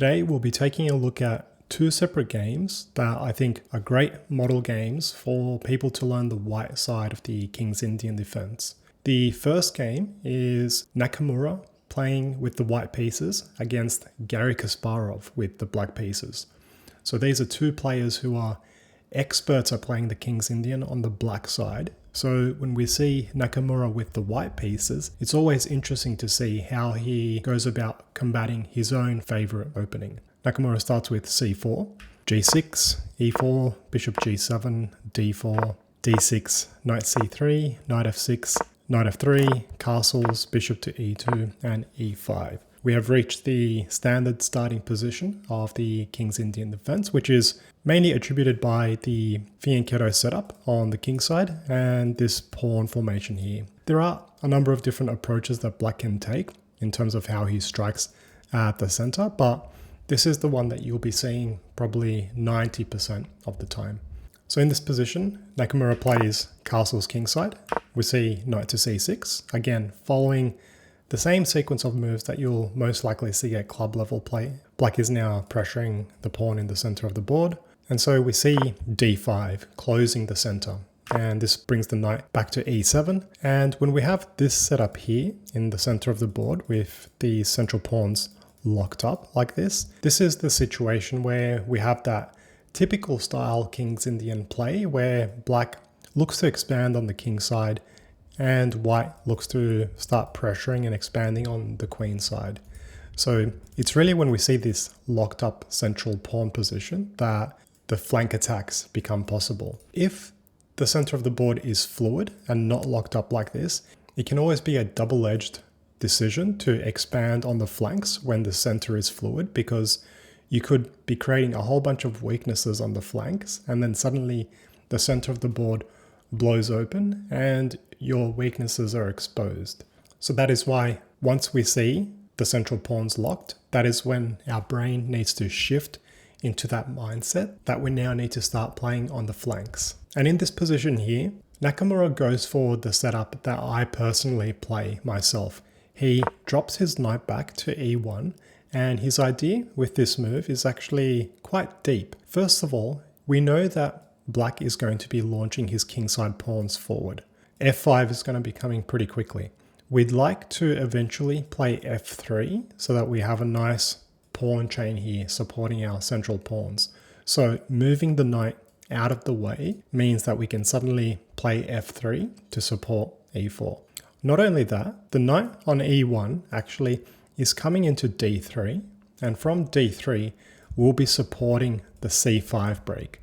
Today we'll be taking a look at two separate games that I think are great model games for people to learn the white side of the King's Indian defense. The first game is Nakamura playing with the white pieces against Garry Kasparov with the black pieces. So these are two players who are experts at playing the King's Indian on the black side. So when we see Nakamura with the white pieces, it's always interesting to see how he goes about combating his own favorite opening. Nakamura starts with c4, g6, e4, bishop g7, d4, d6, knight c3, knight f6, knight f3, castles, bishop to e2, and e5. We have reached the standard starting position of the King's Indian defense, which is mainly attributed by the fianchetto setup on the king side and this pawn formation here. There are a number of different approaches that black can take in terms of how he strikes at the center, but this is the one that you'll be seeing probably 90% of the time. So in this position, Nakamura plays castles kingside. We see knight to c6, again following the same sequence of moves that you'll most likely see at club level play. Black is now pressuring the pawn in the center of the board. And so we see d5 closing the center. And this brings the knight back to e7. And when we have this set up here in the center of the board with the central pawns locked up like this, this is the situation where we have that typical style King's Indian play where black looks to expand on the king side and white looks to start pressuring and expanding on the queen side. So it's really when we see this locked up central pawn position that the flank attacks become possible. If the center of the board is fluid and not locked up like this, it can always be a double-edged decision to expand on the flanks when the center is fluid, because you could be creating a whole bunch of weaknesses on the flanks and then suddenly the center of the board blows open and your weaknesses are exposed. So that is why once we see the central pawns locked, that is when our brain needs to shift into that mindset that we now need to start playing on the flanks. And in this position here, Nakamura goes for the setup that I personally play myself. He drops his knight back to e1, and his idea with this move is actually quite deep. First of all, we know that black is going to be launching his kingside pawns forward. f5 is going to be coming pretty quickly. We'd like to eventually play f3 so that we have a nice pawn chain here supporting our central pawns. So moving the knight out of the way means that we can suddenly play f3 to support e4. Not only that, the knight on e1 actually is coming into d3, and from d3 we'll be supporting the c5 break.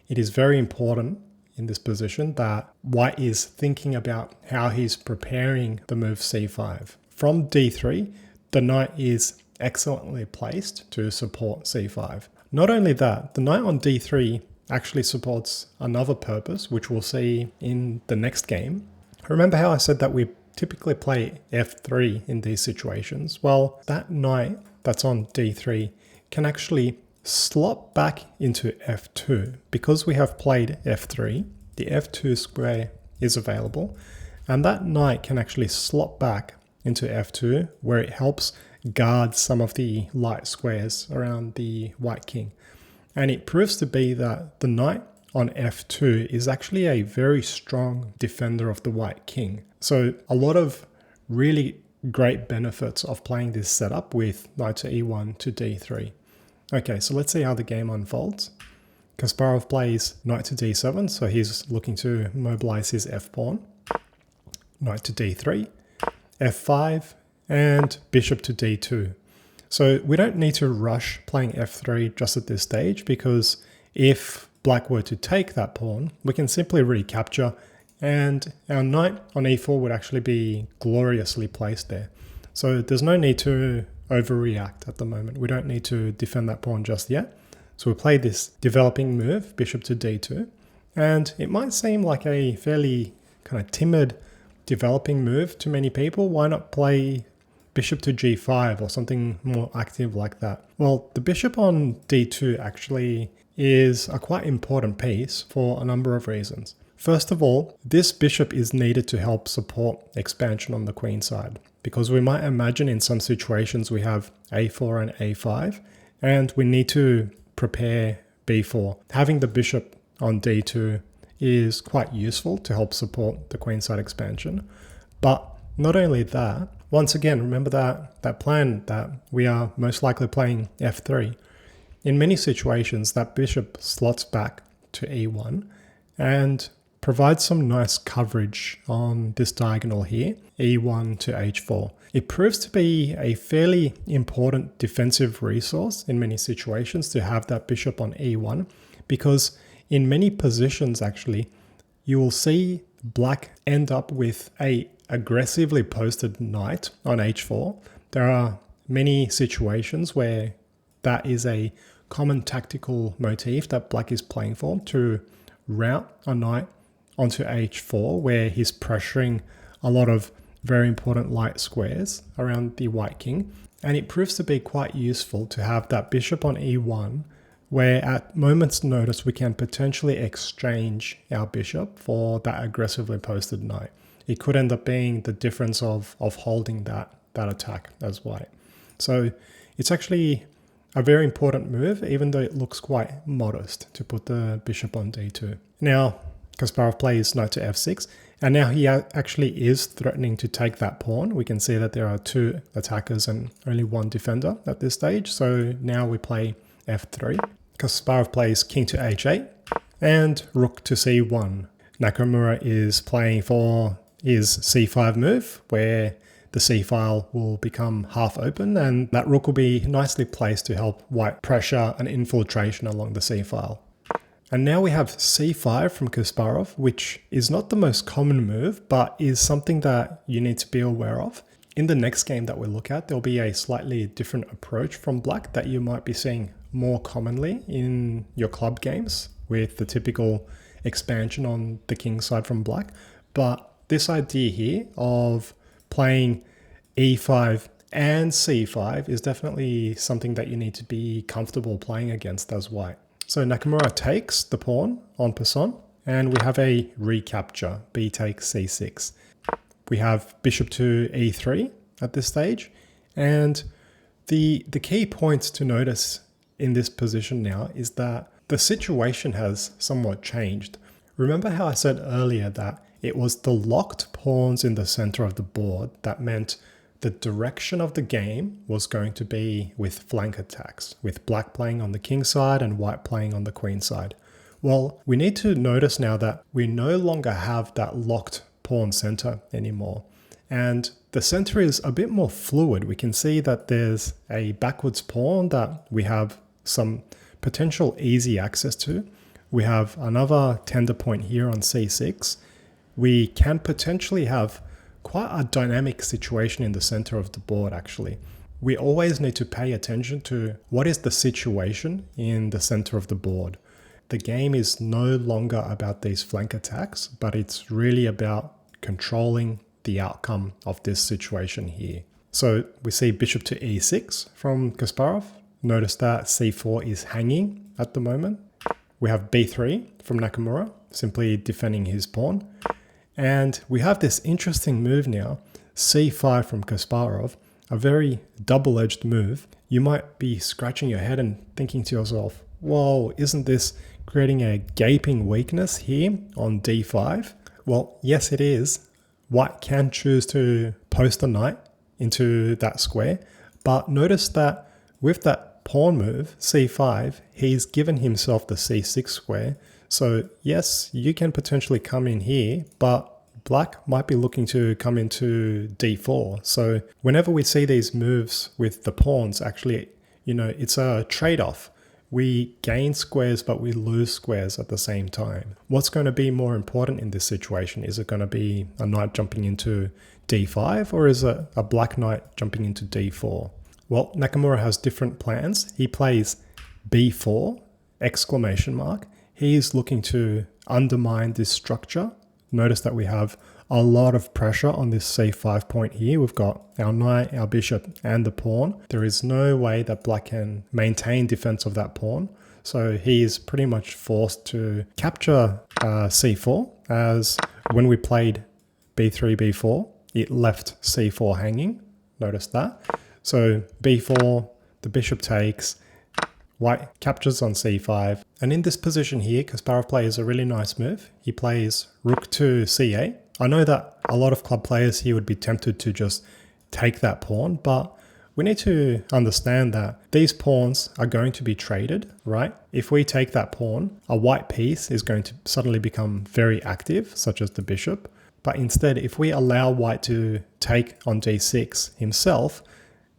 It is very important in this position that white is thinking about how he's preparing the move c5. From d3, the knight is excellently placed to support c5. Not only that, the knight on d3 actually supports another purpose, which we'll see in the next game. Remember how I said that we typically play f3 in these situations? Well, that knight that's on d3 can actually slot back into f2. Because we have played f3, the f2 square is available, and that knight can actually slot back into f2 where it helps guard some of the light squares around the white king. And it proves to be that the knight on f2 is actually a very strong defender of the white king. So a lot of really great benefits of playing this setup with knight to e1 to d3. Okay, so let's see how the game unfolds. Kasparov plays knight to d7, so he's looking to mobilize his f-pawn. Knight to d3, f5, and bishop to d2. So we don't need to rush playing f3 just at this stage, because if black were to take that pawn, we can simply recapture and our knight on e4 would actually be gloriously placed there. So there's no need to overreact at the moment. We don't need to defend that pawn just yet. So we play this developing move, bishop to d2, and it might seem like a fairly kind of timid developing move to many people. Why not play bishop to g5 or something more active like that? Well, the bishop on d2 actually is a quite important piece for a number of reasons. First of all, this bishop is needed to help support expansion on the queen side, because we might imagine in some situations we have a4 and a5, and we need to prepare b4. Having the bishop on d2 is quite useful to help support the queenside expansion. But not only that, once again, remember that plan that we are most likely playing f3. In many situations, that bishop slots back to e1 and provides some nice coverage on this diagonal here, e1 to h4. It proves to be a fairly important defensive resource in many situations to have that bishop on e1, because in many positions actually, you will see black end up with a aggressively posted knight on h4. There are many situations where that is a common tactical motif that black is playing for, to route a knight onto h4, where he's pressuring a lot of very important light squares around the white king. And it proves to be quite useful to have that bishop on e1, where at moment's notice we can potentially exchange our bishop for that aggressively posted knight. It could end up being the difference of holding that attack as white. So it's actually a very important move, even though it looks quite modest, to put the bishop on d2. Now, Kasparov plays knight to f6, and now he actually is threatening to take that pawn. We can see that there are two attackers and only one defender at this stage. So now we play f3. Kasparov plays king to h8 and rook to c1. Nakamura is playing for his c5 move, where the c file will become half open, and that rook will be nicely placed to help white pressure an infiltration along the c file. And now we have c5 from Kasparov, which is not the most common move, but is something that you need to be aware of. In the next game that we'll look at, there'll be a slightly different approach from black that you might be seeing more commonly in your club games, with the typical expansion on the king side from black. But this idea here of playing e5 and c5 is definitely something that you need to be comfortable playing against as white. So Nakamura takes the pawn en passant, and we have a recapture, b takes c6. We have bishop to e3 at this stage, and the key points to notice in this position now is that the situation has somewhat changed. Remember how I said earlier that it was the locked pawns in the center of the board that meant the direction of the game was going to be with flank attacks, with black playing on the king side and white playing on the queen side. Well, we need to notice now that we no longer have that locked pawn center anymore. And the center is a bit more fluid. We can see that there's a backwards pawn that we have some potential easy access to. We have another tender point here on c6. We can potentially have quite a dynamic situation in the center of the board actually. We always need to pay attention to what is the situation in the center of the board. The game is no longer about these flank attacks, but it's really about controlling the outcome of this situation here. So we see bishop to e6 from Kasparov. Notice that c4 is hanging at the moment. We have b3 from Nakamura, simply defending his pawn. And we have this interesting move now, c5 from Kasparov, a very double-edged move. You might be scratching your head and thinking to yourself, whoa, isn't this creating a gaping weakness here on d5? Well, yes it is. White can choose to post a knight into that square, but notice that with that pawn move, c5, he's given himself the c6 square. So yes, you can potentially come in here, but black might be looking to come into d4. So whenever we see these moves with the pawns, actually, it's a trade-off. We gain squares, but we lose squares at the same time. What's going to be more important in this situation? Is it going to be a knight jumping into d5, or is it a black knight jumping into d4? Well, Nakamura has different plans. He plays b4, exclamation mark. He's looking to undermine this structure. Notice that we have a lot of pressure on this c5 point here. We've got our knight, our bishop, and the pawn. There is no way that black can maintain defense of that pawn. So he is pretty much forced to capture c4, as when we played b3, b4, it left c4 hanging. Notice that. So b4, the bishop takes, white captures on c5. And in this position here, Kasparov plays a really nice move. He plays rook to c8. I know that a lot of club players here would be tempted to just take that pawn, but we need to understand that these pawns are going to be traded, right? If we take that pawn, a white piece is going to suddenly become very active, such as the bishop. But instead, if we allow white to take on d6 himself,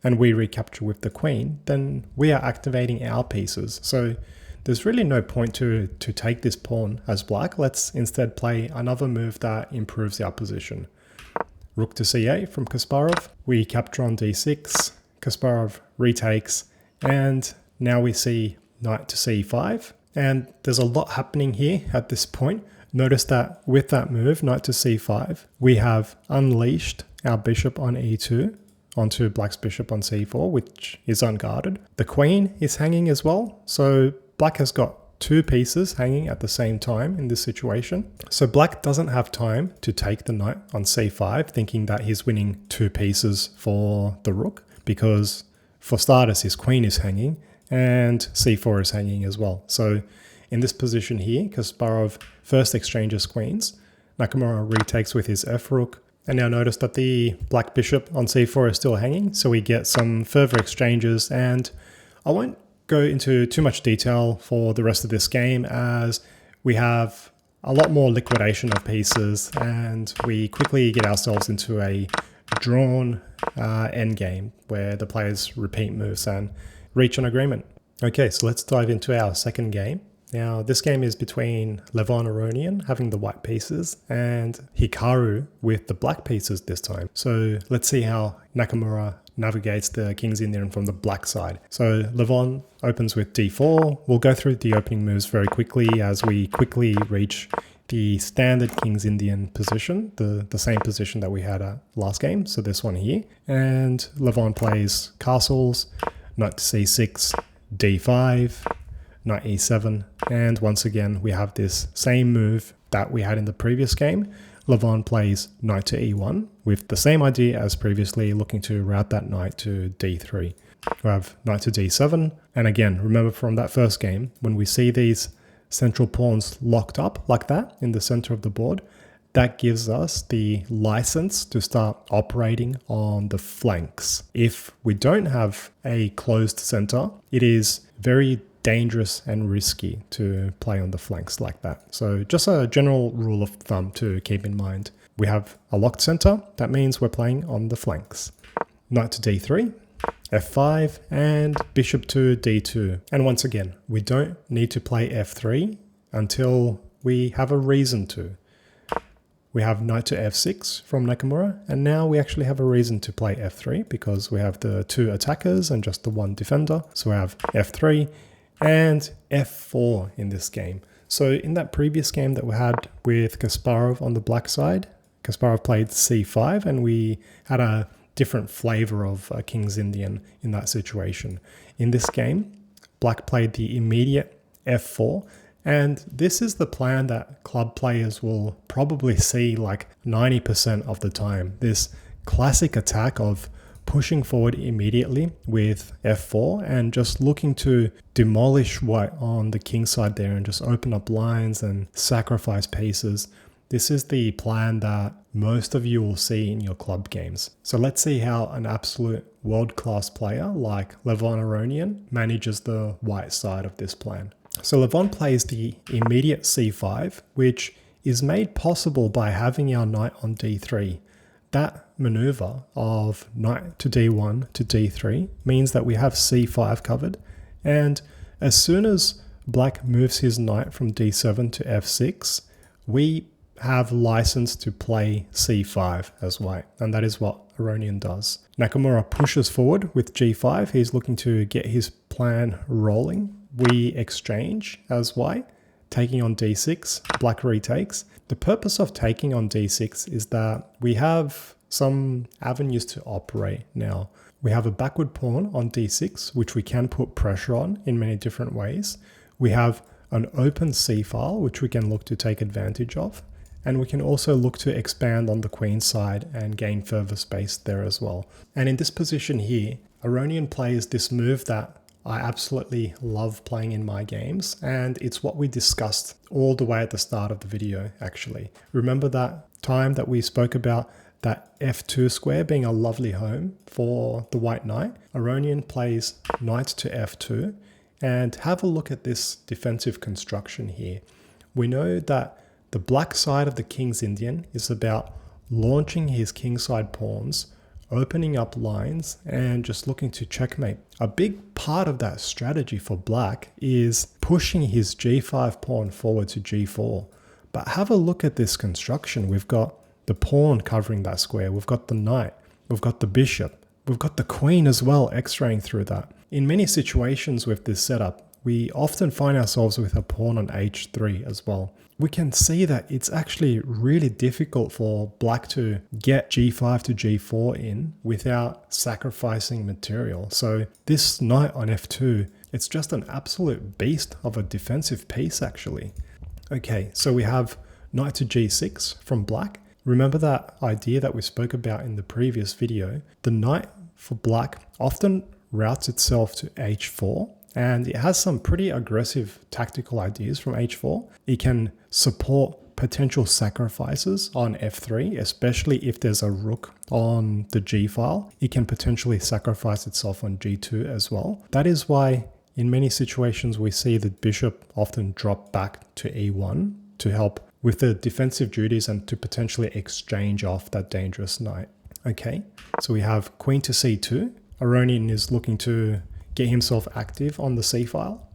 and we recapture with the queen, then we are activating our pieces. So there's really no point to take this pawn as black. Let's instead play another move that improves our position. Rook to c8 from Kasparov. We capture on d6. Kasparov retakes, and now we see knight to c5. And there's a lot happening here at this point. Notice that with that move, knight to c5, we have unleashed our bishop on e2 onto black's bishop on c4, which is unguarded. The queen is hanging as well, so black has got two pieces hanging at the same time in this situation. So black doesn't have time to take the knight on c5, thinking that he's winning two pieces for the rook, because for starters, his queen is hanging and c4 is hanging as well. So in this position here, Kasparov first exchanges queens. Nakamura retakes with his f-rook. And now notice that the black bishop on c4 is still hanging, so we get some further exchanges, and I won't go into too much detail for the rest of this game as we have a lot more liquidation of pieces and we quickly get ourselves into a drawn endgame where the players repeat moves and reach an agreement. Okay, so let's dive into our second game. Now, this game is between Levon Aronian having the white pieces and Hikaru with the black pieces this time. So let's see how Nakamura navigates the King's Indian from the black side. So Levon opens with d4. We'll go through the opening moves very quickly as we quickly reach the standard King's Indian position, the same position that we had at last game, so this one here. And Levon plays castles, knight to c6, d5, knight e7, and once again we have this same move that we had in the previous game. Levon plays knight to e1 with the same idea as previously, looking to route that knight to d3. We have knight to d7, and again, remember from that first game, when we see these central pawns locked up like that in the center of the board, that gives us the license to start operating on the flanks. If we don't have a closed center, it is very dangerous and risky to play on the flanks like that. So just a general rule of thumb to keep in mind. We have a locked center, that means we're playing on the flanks. Knight to d3, f5, and bishop to d2. And once again, we don't need to play f3 until we have a reason to. We have knight to f6 from Nakamura, and now we actually have a reason to play f3 because we have the two attackers and just the one defender. So we have f3 and f4 in this game. So in that previous game that we had with Kasparov on the black side, Kasparov played c5 and we had a different flavor of King's Indian in that situation. In this game, black played the immediate f4, and this is the plan that club players will probably see like 90% of the time. This classic attack of pushing forward immediately with f4 and just looking to demolish white on the king side there and just open up lines and sacrifice pieces. This is the plan that most of you will see in your club games. So let's see how an absolute world-class player like Levon Aronian manages the white side of this plan. So Levon plays the immediate c5, which is made possible by having our knight on d3. That maneuver of knight to d1 to d3 means that we have c5 covered, and as soon as black moves his knight from d7 to f6, we have license to play c5 as white, and that is what Aronian does. Nakamura pushes forward with g5. He's looking to get his plan rolling. We exchange as white, taking on d6, black retakes. The purpose of taking on d6 is that we have some avenues to operate now. We have a backward pawn on d6, which we can put pressure on in many different ways. We have an open c-file, which we can look to take advantage of. And we can also look to expand on the queen side and gain further space there as well. And in this position here, Aronian plays this move that I absolutely love playing in my games, and it's what we discussed all the way at the start of the video actually. Remember that time that we spoke about that f2 square being a lovely home for the white knight? Aronian plays knight to f2, and have a look at this defensive construction here. We know that the black side of the King's Indian is about launching his kingside pawns, opening up lines, and just looking to checkmate. A big part of that strategy for black is pushing his g5 pawn forward to g4. But have a look at this construction. We've got the pawn covering that square, we've got the knight, we've got the bishop, we've got the queen as well x-raying through that. In many situations with this setup, we often find ourselves with a pawn on h3 as well. We can see that it's actually really difficult for black to get g5 to g4 in without sacrificing material. So this knight on f2, it's just an absolute beast of a defensive piece actually. Okay, so we have knight to g6 from black. Remember that idea that we spoke about in the previous video? The knight for black often routes itself to h4, and it has some pretty aggressive tactical ideas from h4. It can support potential sacrifices on f3, especially if there's a rook on the g file. It can potentially sacrifice itself on g2 as well. That is why in many situations we see the bishop often drop back to e1 to help with the defensive duties and to potentially exchange off that dangerous knight. Okay, so we have queen to c2. Aronian is looking to get himself active on the c file.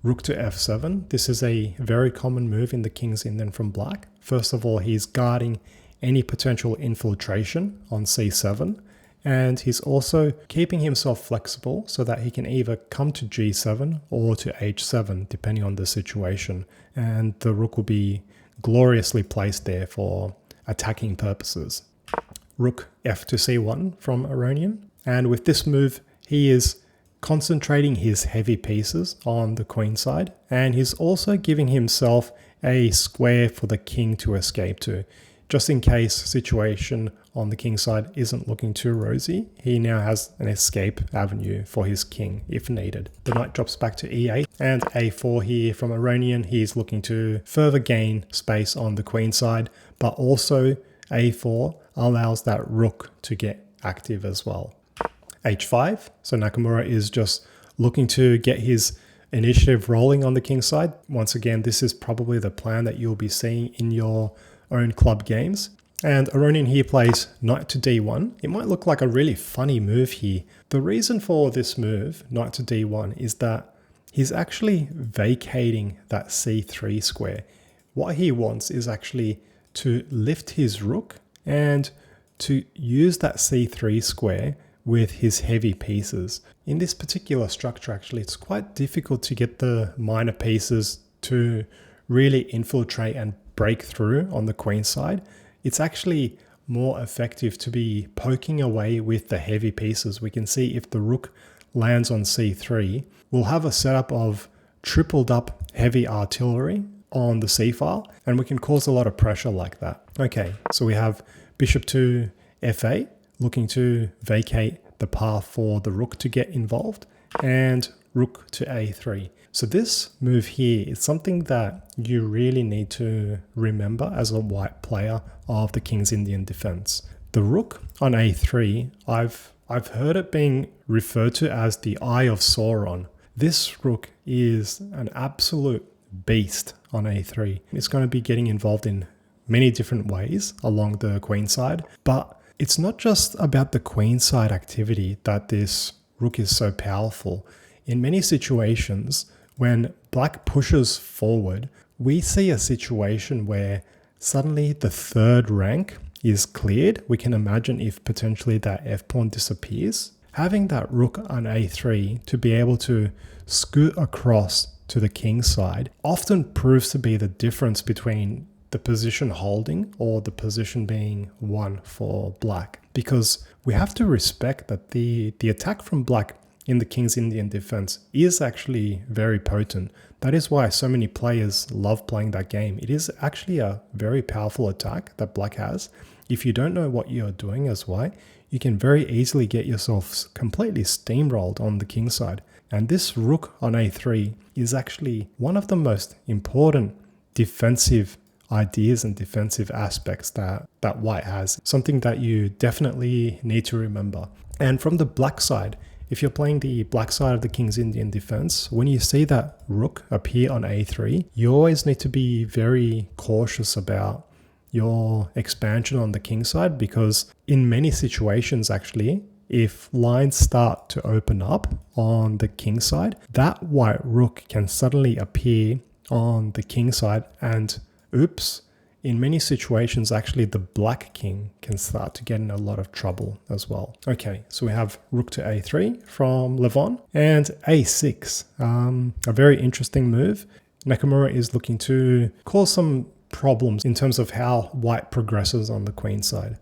Rook to f7. This is a very common move in the King's Indian from black. First of all, he's guarding any potential infiltration on c7, and he's also keeping himself flexible so that he can either come to g7 or to h7 depending on the situation, and the rook will be gloriously placed there for attacking purposes. Rook f to c1 from Aronian, and with this move he is concentrating his heavy pieces on the queen side, and he's also giving himself a square for the king to escape to. Just in case situation on the king side isn't looking too rosy, he now has an escape avenue for his king if needed. The knight drops back to e8 and a4 here from Aronian. He's looking to further gain space on the queen side, but also a4 allows that rook to get active as well. h5, so Nakamura is just looking to get his initiative rolling on the king side. Once again, this is probably the plan that you'll be seeing in your own club games. And Aronian here plays knight to d1. It might look like a really funny move here. The reason for this move, knight to d1, is that he's actually vacating that c3 square. What he wants is actually to lift his rook and to use that c3 square with his heavy pieces. In this particular structure actually, it's quite difficult to get the minor pieces to really infiltrate and break through on the queen side. It's actually more effective to be poking away with the heavy pieces. We can see if the rook lands on c3, we'll have a setup of tripled up heavy artillery on the c file, and we can cause a lot of pressure like that. Okay, so we have bishop to f8, looking to vacate the path for the rook to get involved, and rook to a3. So this move here is something that you really need to remember as a white player of the King's Indian defense. The rook on a3, I've heard it being referred to as the Eye of Sauron. This rook is an absolute beast on a3. It's going to be getting involved in many different ways along the queen side, but it's not just about the queen side activity that this rook is so powerful. In many situations, when black pushes forward, we see a situation where suddenly the third rank is cleared. We can imagine if potentially that f-pawn disappears. Having that rook on a3 to be able to scoot across to the king side often proves to be the difference between the position holding or the position being won for black, because we have to respect that the attack from black in the King's Indian defense is actually very potent. That is why so many players love playing that game. It is actually a very powerful attack that black has. If you don't know what you're doing as white, you can very easily get yourself completely steamrolled on the king side. And this rook on a3 is actually one of the most important defensive ideas and defensive aspects that white has. Something that you definitely need to remember. And from the black side, if you're playing the black side of the King's Indian defense, when you see that rook appear on a3, you always need to be very cautious about your expansion on the king side, because in many situations actually, if lines start to open up on the king side, that white rook can suddenly appear on the king side, and oops, in many situations actually the black king can start to get in a lot of trouble as well. Okay, so we have rook to a3 from Levon, and a6, a very interesting move. Nakamura is looking to cause some problems in terms of how white progresses on the queen side.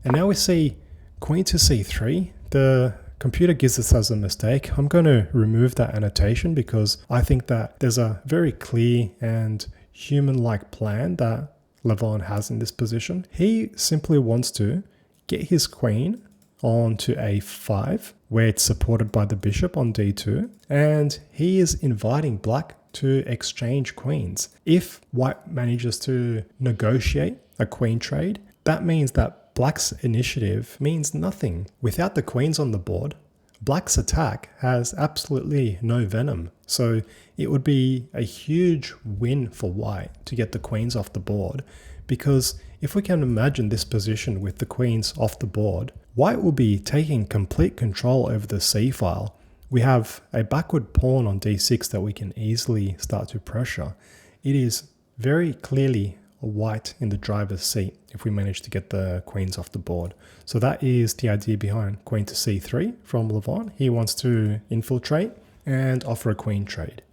And now we see queen to c3. The computer gives us as a mistake. I'm going to remove that annotation because I think that there's a very clear and human-like plan that Levon has in this position. He simply wants to get his queen onto a5, where it's supported by the bishop on d2, and he is inviting black to exchange queens. If white manages to negotiate a queen trade, that means that black's initiative means nothing. Without the queens on the board, black's attack has absolutely no venom. So it would be a huge win for white to get the queens off the board, because if we can imagine this position with the queens off the board, white will be taking complete control over the c file. We have a backward pawn on d6 that we can easily start to pressure. It is very clearly white in the driver's seat if we manage to get the queens off the board. So that is the idea behind queen to c3 from Levon. He wants to infiltrate and offer a queen trade.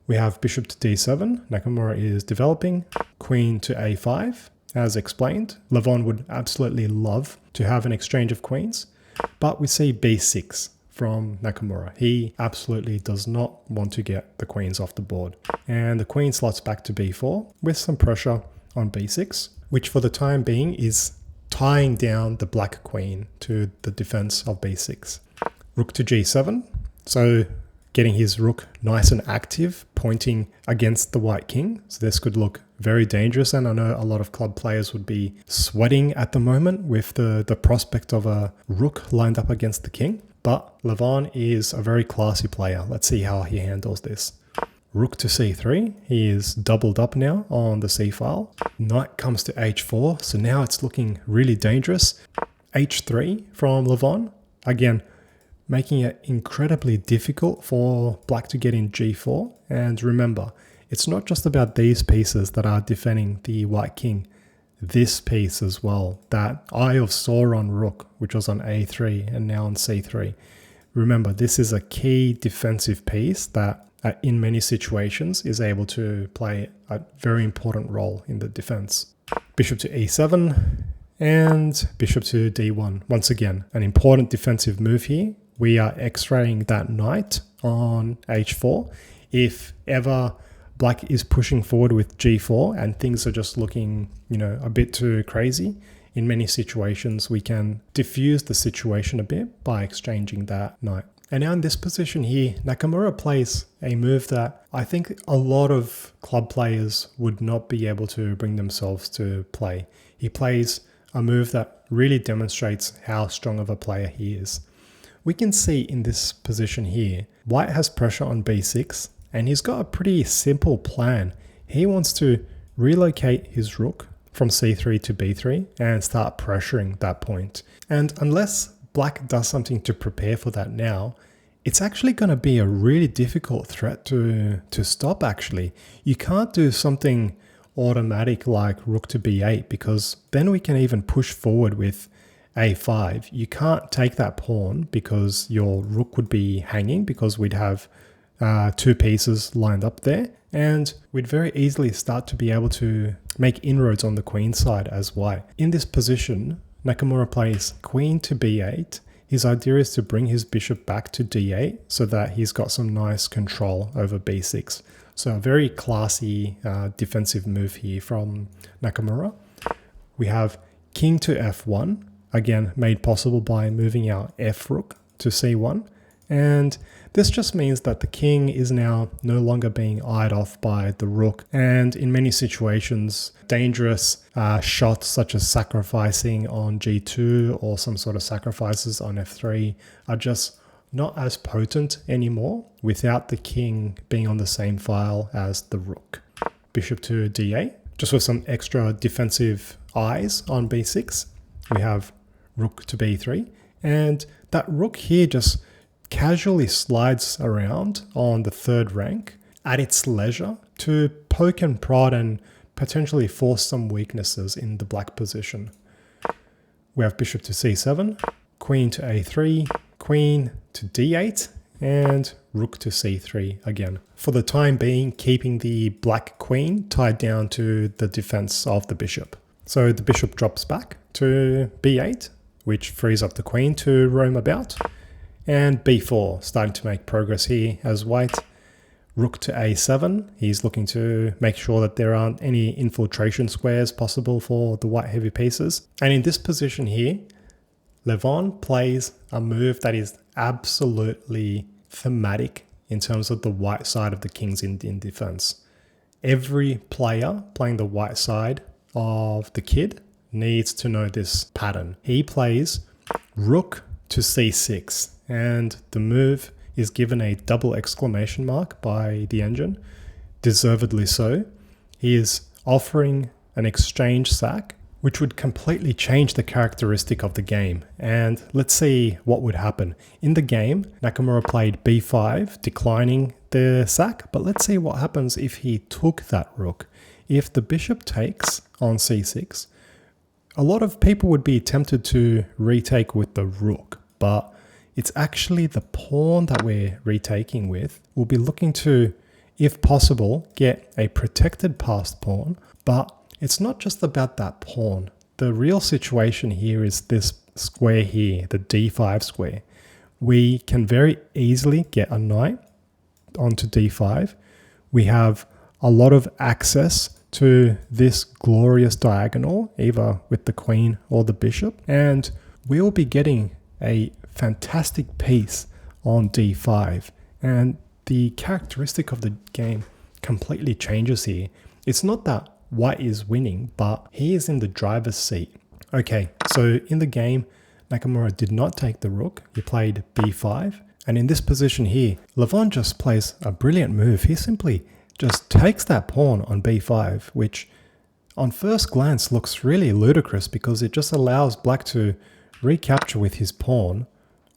We have bishop to d7. Nakamura is developing. Queen to a5. As explained, Levon would absolutely love to have an exchange of queens, but we see b6 from Nakamura. He absolutely does not want to get the queens off the board. And the queen slots back to b4 with some pressure on b6, which for the time being is tying down the black queen to the defense of b6. Rook to g7. So getting his rook nice and active, pointing against the white king. So this could look very dangerous, and I know a lot of club players would be sweating at the moment with the prospect of a rook lined up against the king. But Levon is a very classy player. Let's see how he handles this. Rook to c3. He is doubled up now on the c file. Knight comes to h4. So now it's looking really dangerous. h3 from Levon. Again, making it incredibly difficult for black to get in g4. And remember, it's not just about these pieces that are defending the white king. This piece as well, that Eye of Sauron rook, which was on a3 and now on c3. Remember, this is a key defensive piece that in many situations is able to play a very important role in the defense. Bishop to e7 and bishop to d1. Once again, an important defensive move here. We are x-raying that knight on h4. If ever black is pushing forward with g4 and things are just looking, a bit too crazy, in many situations we can diffuse the situation a bit by exchanging that knight. And now in this position here, Nakamura plays a move that I think a lot of club players would not be able to bring themselves to play. He plays a move that really demonstrates how strong of a player he is. We can see in this position here, white has pressure on b6, and he's got a pretty simple plan. He wants to relocate his rook from c3 to b3 and start pressuring that point. And unless black does something to prepare for that now, it's actually going to be a really difficult threat to stop actually. You can't do something automatic like rook to b8, because then we can even push forward with a5. You can't take that pawn because your rook would be hanging, because we'd have two pieces lined up there, and we'd very easily start to be able to make inroads on the queen side as white. In this position, Nakamura plays queen to b8. His idea is to bring his bishop back to d8 so that he's got some nice control over b6. So a very classy defensive move here from Nakamura. We have king to f1, again made possible by moving our f rook to c1. And this just means that the king is now no longer being eyed off by the rook. And in many situations, dangerous shots such as sacrificing on g2 or some sort of sacrifices on f3 are just not as potent anymore without the king being on the same file as the rook. Bishop to d8, just with some extra defensive eyes on b6. We have rook to b3, and that rook here just casually slides around on the third rank at its leisure to poke and prod and potentially force some weaknesses in the black position. We have bishop to c7, queen to a3, queen to d8, and rook to c3 again. For the time being, keeping the black queen tied down to the defense of the bishop. So the bishop drops back to b8, which frees up the queen to roam about. And b4, starting to make progress here as white. Rook to a7, he's looking to make sure that there aren't any infiltration squares possible for the white heavy pieces. And in this position here, Levon plays a move that is absolutely thematic in terms of the white side of the King's Indian defense. Every player playing the white side of the kid needs to know this pattern. He plays rook to c6, and the move is given a double exclamation mark by the engine, deservedly so. He is offering an exchange sack, which would completely change the characteristic of the game. And let's see what would happen. In the game, Nakamura played b5, declining the sack, but let's see what happens if he took that rook. If the bishop takes on c6, a lot of people would be tempted to retake with the rook, but it's actually the pawn that we're retaking with. We'll be looking to, if possible, get a protected passed pawn, but it's not just about that pawn. The real situation here is this square here, the d5 square. We can very easily get a knight onto d5. We have a lot of access to this glorious diagonal, either with the queen or the bishop, and we'll be getting a fantastic piece on d5. And the characteristic of the game completely changes here. It's not that white is winning, but he is in the driver's seat. Okay, so in the game, Nakamura did not take the rook. He played b5. And in this position here, Levon just plays a brilliant move. He simply just takes that pawn on b5, which on first glance looks really ludicrous because it just allows black to recapture with his pawn,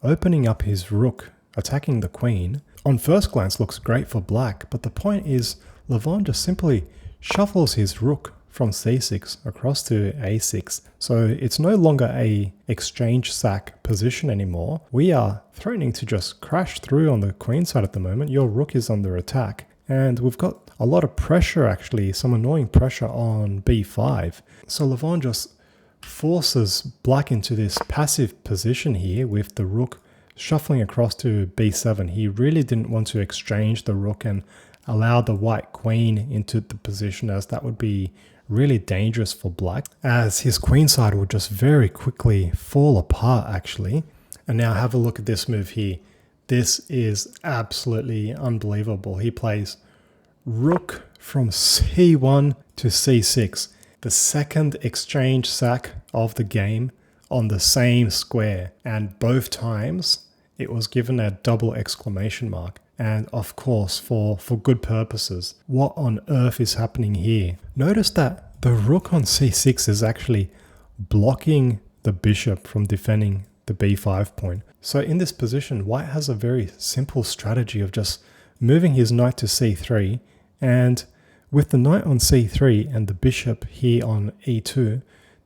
opening up his rook, attacking the queen. On first glance looks great for black, but the point is Levon just simply shuffles his rook from c6 across to a6. So it's no longer a exchange sack position anymore. We are threatening to just crash through on the queen side at the moment. Your rook is under attack. And we've got a lot of pressure, actually, some annoying pressure on b5. So Levon just forces black into this passive position here with the rook shuffling across to b7. He really didn't want to exchange the rook and allow the white queen into the position, as that would be really dangerous for black, as his queen side would just very quickly fall apart, actually. And now have a look at this move here. This is absolutely unbelievable. He plays rook from c1 to c6, the second exchange sack of the game on the same square, and both times it was given a double exclamation mark. And of course, for good purposes. What on earth is happening here? Notice that the rook on c6 is actually blocking the bishop from defending the b5 point. So in this position, white has a very simple strategy of just moving his knight to c3, and with the knight on c3 and the bishop here on e2,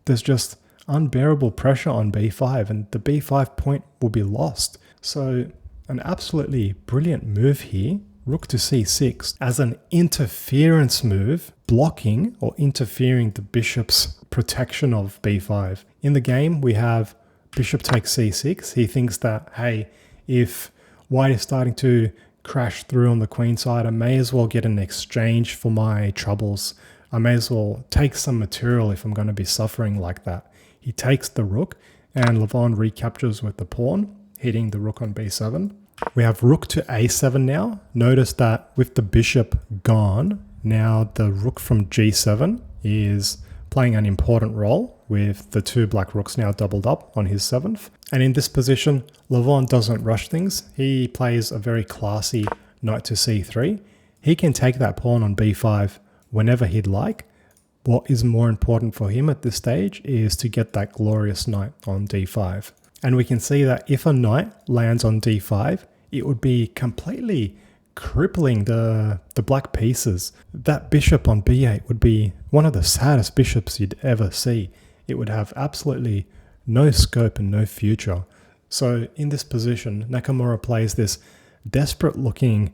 there's just unbearable pressure on b5, and the b5 point will be lost. So an absolutely brilliant move here, rook to c6, as an interference move, blocking or interfering the bishop's protection of b5. In the game, we have bishop takes c6. He thinks that, hey, if white is starting to crash through on the queen side, I may as well get an exchange for my troubles. I may as well take some material if I'm going to be suffering like that. He takes the rook, and Levon recaptures with the pawn, hitting the rook on b7. We have rook to a7 now. Notice that with the bishop gone, now the rook from g7 is playing an important role with the two black rooks now doubled up on his 7th. And in this position, Levon doesn't rush things. He plays a very classy knight to c3. He can take that pawn on b5 whenever he'd like. What is more important for him at this stage is to get that glorious knight on d5. And we can see that if a knight lands on d5, it would be completely crippling the black pieces. That bishop on b8 would be one of the saddest bishops you'd ever see. It would have absolutely no scope and no future. So in this position, Nakamura plays this desperate looking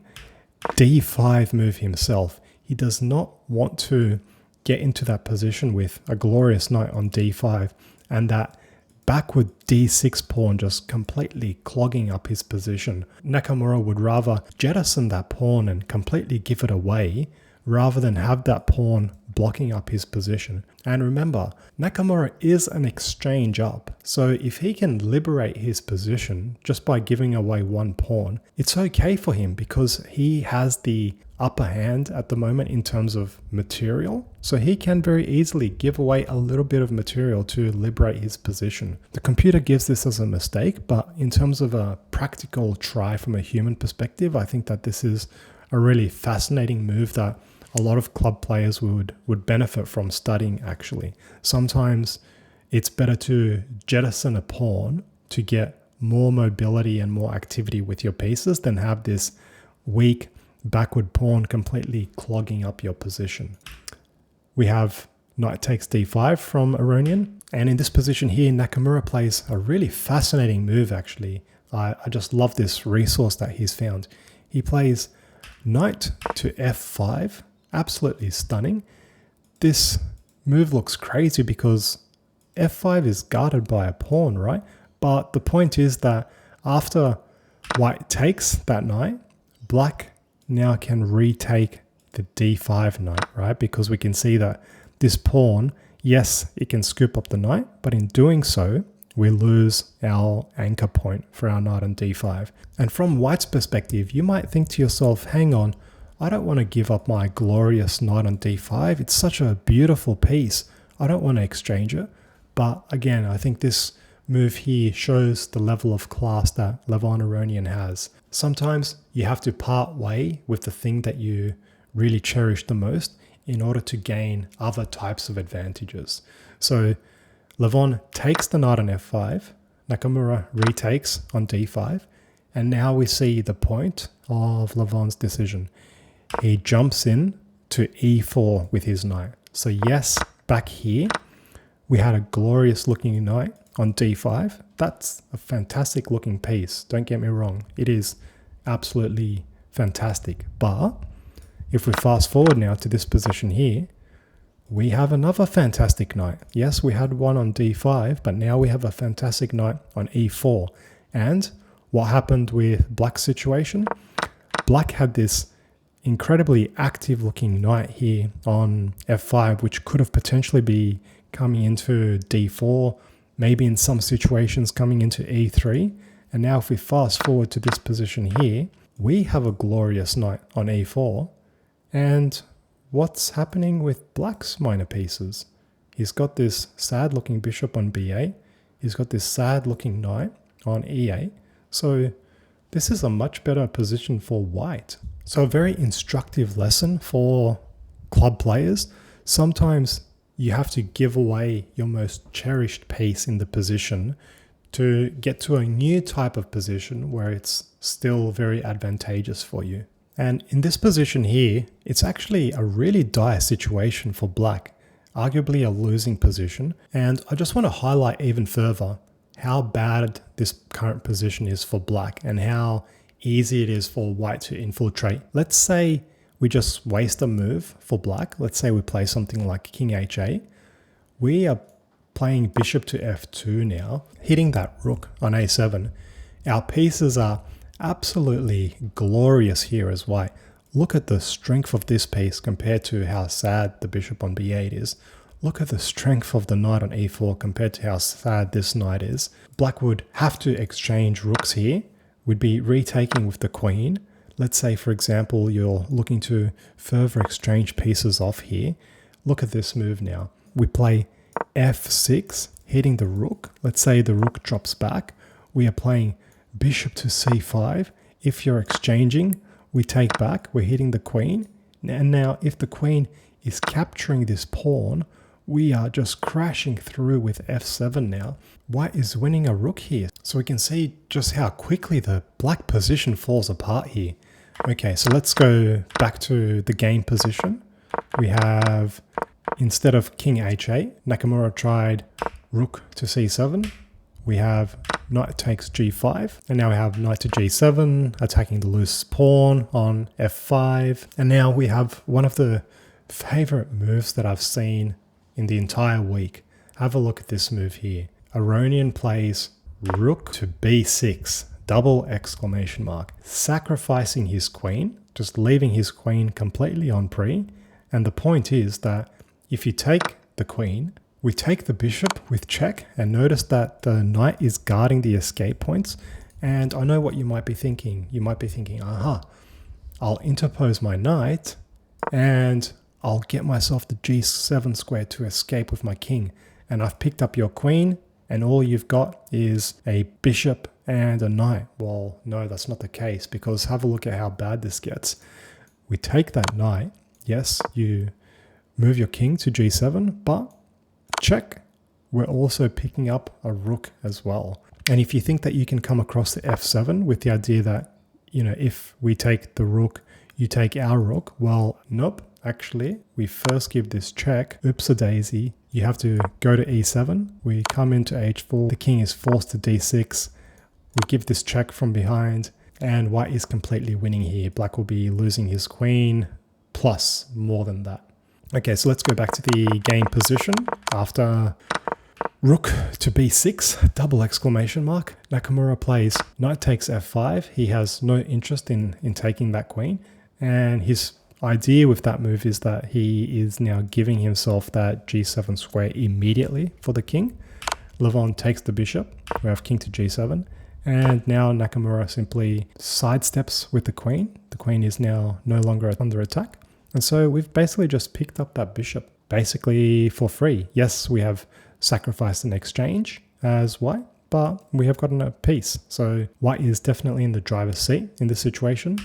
d5 move himself. He does not want to get into that position with a glorious knight on d5 and that backward d6 pawn just completely clogging up his position. Nakamura would rather jettison that pawn and completely give it away rather than have that pawn blocking up his position. And remember, Nakamura is an exchange up, so if he can liberate his position just by giving away one pawn, it's okay for him because he has the upper hand at the moment in terms of material, so he can very easily give away a little bit of material to liberate his position. The computer gives this as a mistake, but in terms of a practical try from a human perspective, I think that this is a really fascinating move that a lot of club players would benefit from studying actually. Sometimes it's better to jettison a pawn to get more mobility and more activity with your pieces than have this weak backward pawn completely clogging up your position. We have knight takes d5 from Aronian, and in this position here Nakamura plays a really fascinating move actually. I just love this resource that he's found. He plays knight to f5, absolutely stunning. This move looks crazy because f5 is guarded by a pawn, right? But the point is that after white takes that knight, black now can retake the d5 knight, right? Because we can see that this pawn, yes, it can scoop up the knight, but in doing so, we lose our anchor point for our knight on d5. And from white's perspective, you might think to yourself, hang on, I don't want to give up my glorious knight on d5. It's such a beautiful piece. I don't want to exchange it. But again, I think this move here shows the level of class that Levon Aronian has. Sometimes you have to part way with the thing that you really cherish the most in order to gain other types of advantages. So Levon takes the knight on f5, Nakamura retakes on d5, and now we see the point of Levon's decision. He jumps in to e4 with his knight. So yes, back here, we had a glorious looking knight on d5. That's a fantastic looking piece. Don't get me wrong. It is absolutely fantastic. But if we fast forward now to this position here, we have another fantastic knight. Yes, we had one on d5, but now we have a fantastic knight on e4. And what happened with Black's situation? Black had this incredibly active looking knight here on f5, which could have potentially be coming into d4, maybe in some situations coming into e3. And now if we fast forward to this position here, we have a glorious knight on e4. And what's happening with Black's minor pieces? He's got this sad looking bishop on b8. He's got this sad looking knight on e8. So this is a much better position for white. So a very instructive lesson for club players. Sometimes you have to give away your most cherished piece in the position to get to a new type of position where it's still very advantageous for you. And in this position here, it's actually a really dire situation for Black, arguably a losing position. And I just want to highlight even further how bad this current position is for Black and how easy it is for white to infiltrate. Let's say we just waste a move for Black. Let's say we play something like King h8. We are playing bishop to f2 now, hitting that rook on a7. Our pieces are absolutely glorious here as white. Look at the strength of this piece compared to how sad the bishop on b8 is. Look at the strength of the knight on e4 compared to how sad this knight is. Black would have to exchange rooks here, we'd be retaking with the queen. Let's say, for example, you're looking to further exchange pieces off here. Look at this move now. We play f6, hitting the rook. Let's say the rook drops back. We are playing bishop to c5. If you're exchanging, we take back. We're hitting the queen. And now if the queen is capturing this pawn, we are just crashing through with f7 now. White is winning a rook here. So we can see just how quickly the black position falls apart here. Okay, so let's go back to the game position. We have, instead of king h8, Nakamura tried rook to c7. We have knight takes g5. And now we have knight to g7, attacking the loose pawn on f5. And now we have one of the favorite moves that I've seen in the entire week. Have a look at this move here. Aronian plays rook to b6, double exclamation mark, sacrificing his queen, just leaving his queen completely on pre. And the point is that if you take the queen, we take the bishop with check, and notice that the knight is guarding the escape points. And I know what you might be thinking. You might be thinking, aha, I'll interpose my knight and I'll get myself the g7 square to escape with my king. And I've picked up your queen, and all you've got is a bishop and a knight. Well, no, that's not the case, because have a look at how bad this gets. We take that knight. Yes, you move your king to g7, but check, we're also picking up a rook as well. And if you think that you can come across the f7 with the idea that, you know, if we take the rook, you take our rook, well, nope. Actually, we first give this check. Oops-a-daisy. You have to go to e7. We come into h4. The king is forced to d6. We give this check from behind, and white is completely winning here. Black will be losing his queen, plus more than that. Okay, so let's go back to the game position. After rook to b6, double exclamation mark, Nakamura plays knight takes f5. He has no interest in taking that queen, and his idea with that move is that he is now giving himself that g7 square immediately for the king. Levon takes the bishop. We have king to g7. And now Nakamura simply sidesteps with the queen. The queen is now no longer under attack. And so we've basically just picked up that bishop basically for free. Yes, we have sacrificed an exchange as white, but we have gotten a piece. So white is definitely in the driver's seat in this situation.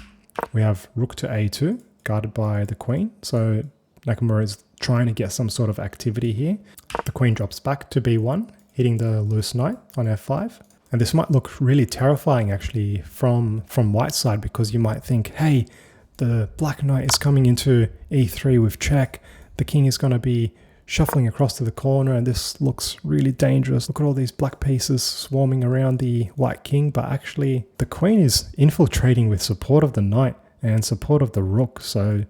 We have rook to a2. Guarded by the queen, so Nakamura is trying to get some sort of activity here. The queen drops back to b1, hitting the loose knight on f5. And this might look really terrifying actually from white's side, because you might think, hey, the black knight is coming into e3 with check. The king is going to be shuffling across to the corner, and this looks really dangerous. Look at all these black pieces swarming around the white king, but actually the queen is infiltrating with support of the knight and support of the rook, so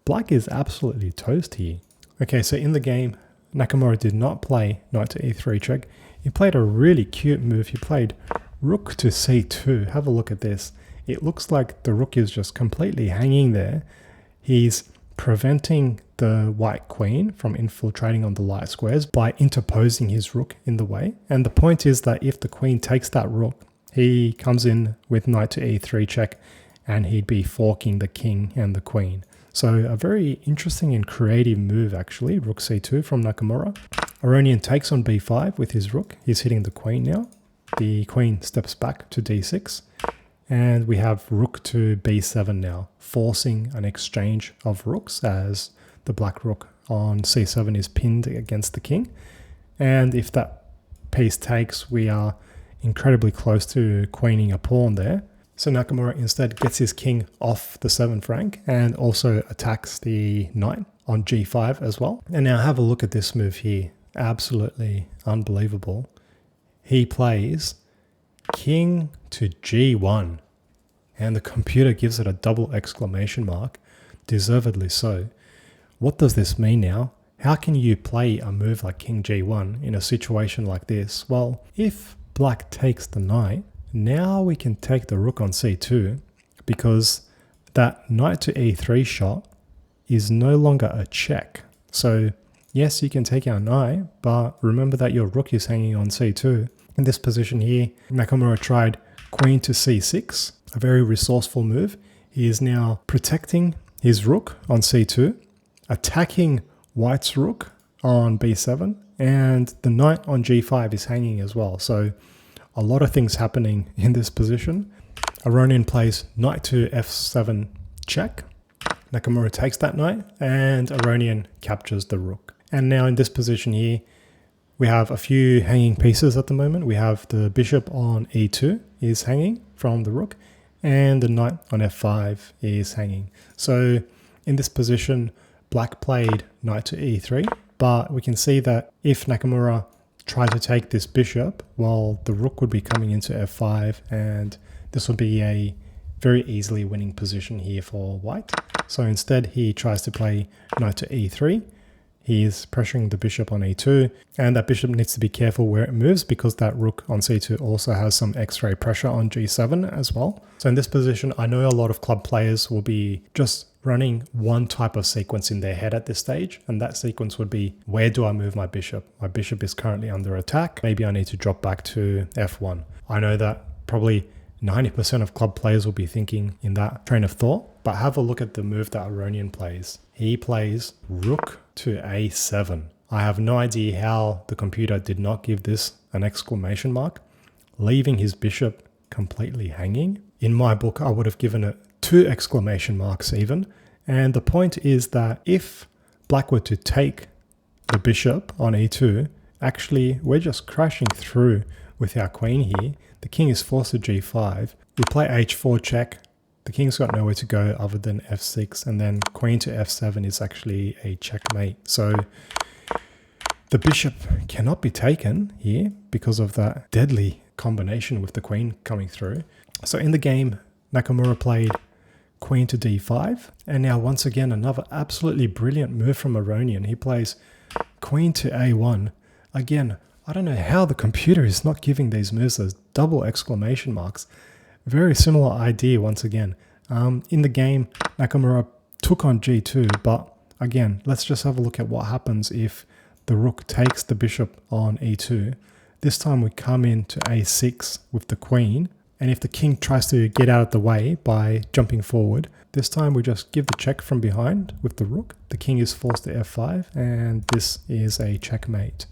black is absolutely toast here. Okay, so in the game, Nakamura did not play knight to e3 check. He played a really cute move. He played rook to c2. Have a look at this. It looks like the rook is just completely hanging there. He's preventing the white queen from infiltrating on the light squares by interposing his rook in the way. And the point is that if the queen takes that rook, he comes in with knight to e3 check, and he'd be forking the king and the queen. So a very interesting and creative move actually, rook c2 from Nakamura. Aronian takes on b5 with his rook. He's hitting the queen now. The queen steps back to d6. And we have rook to b7 now, forcing an exchange of rooks as the black rook on c7 is pinned against the king. And if that piece takes, we are incredibly close to queening a pawn there. So Nakamura instead gets his king off the 7th rank and also attacks the knight on g5 as well. And now have a look at this move here. Absolutely unbelievable. He plays king to g1, and the computer gives it a double exclamation mark, deservedly so. What does this mean now? How can you play a move like king g1 in a situation like this? Well, if black takes the knight, now we can take the rook on c2, because that knight to e3 shot is no longer a check. So yes, you can take our knight, but remember that your rook is hanging on c2. In this position here, Nakamura tried queen to c6, a very resourceful move. He is now protecting his rook on c2, attacking white's rook on b7, and the knight on g5 is hanging as well. So a lot of things happening in this position. Aronian plays knight to f7 check. Nakamura takes that knight, and Aronian captures the rook. And now in this position here, we have a few hanging pieces at the moment. We have the bishop on e2 is hanging from the rook, and the knight on f5 is hanging. So in this position, black played knight to e3, but we can see that if Nakamura tried to take this bishop, well, the rook would be coming into f5, and this would be a very easily winning position here for white. So instead, he tries to play knight to e3. He is pressuring the bishop on e2, and that bishop needs to be careful where it moves because that rook on c2 also has some x-ray pressure on g7 as well. So in this position, I know a lot of club players will be just running one type of sequence in their head at this stage, and that sequence would be, where do I move my bishop? My bishop is currently under attack. Maybe I need to drop back to f1. I know that probably 90% of club players will be thinking in that train of thought, but have a look at the move that Aronian plays. He plays rook to a7. I have no idea how the computer did not give this an exclamation mark, leaving his bishop completely hanging. In my book, I would have given it 2 exclamation marks even. And the point is that if black were to take the bishop on e2, actually we're just crashing through with our queen here. The king is forced to g5. We play h4 check. The king's got nowhere to go other than f6, and then queen to f7 is actually a checkmate. So the bishop cannot be taken here because of that deadly combination with the queen coming through. So in the game, Nakamura played queen to d5, and now once again another absolutely brilliant move from Aronian. He plays queen to a1. Again, I don't know how the computer is not giving these moves those double exclamation marks. Very similar idea once again. In the game, Nakamura took on g2, but again, let's just have a look at what happens if the rook takes the bishop on e2. This time we come into a6 with the queen, and if the king tries to get out of the way by jumping forward, this time we just give the check from behind with the rook. The king is forced to f5, and this is a checkmate.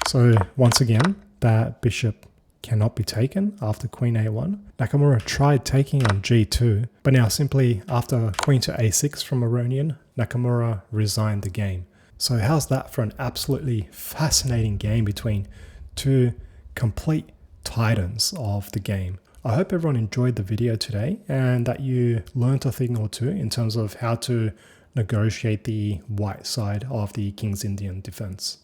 So once again, that bishop cannot be taken after queen a1. Nakamura tried taking on g2, but now simply after queen to a6 from Aronian, Nakamura resigned the game. So how's that for an absolutely fascinating game between two complete titans of the game? I hope everyone enjoyed the video today and that you learnt a thing or two in terms of how to negotiate the white side of the King's Indian defense.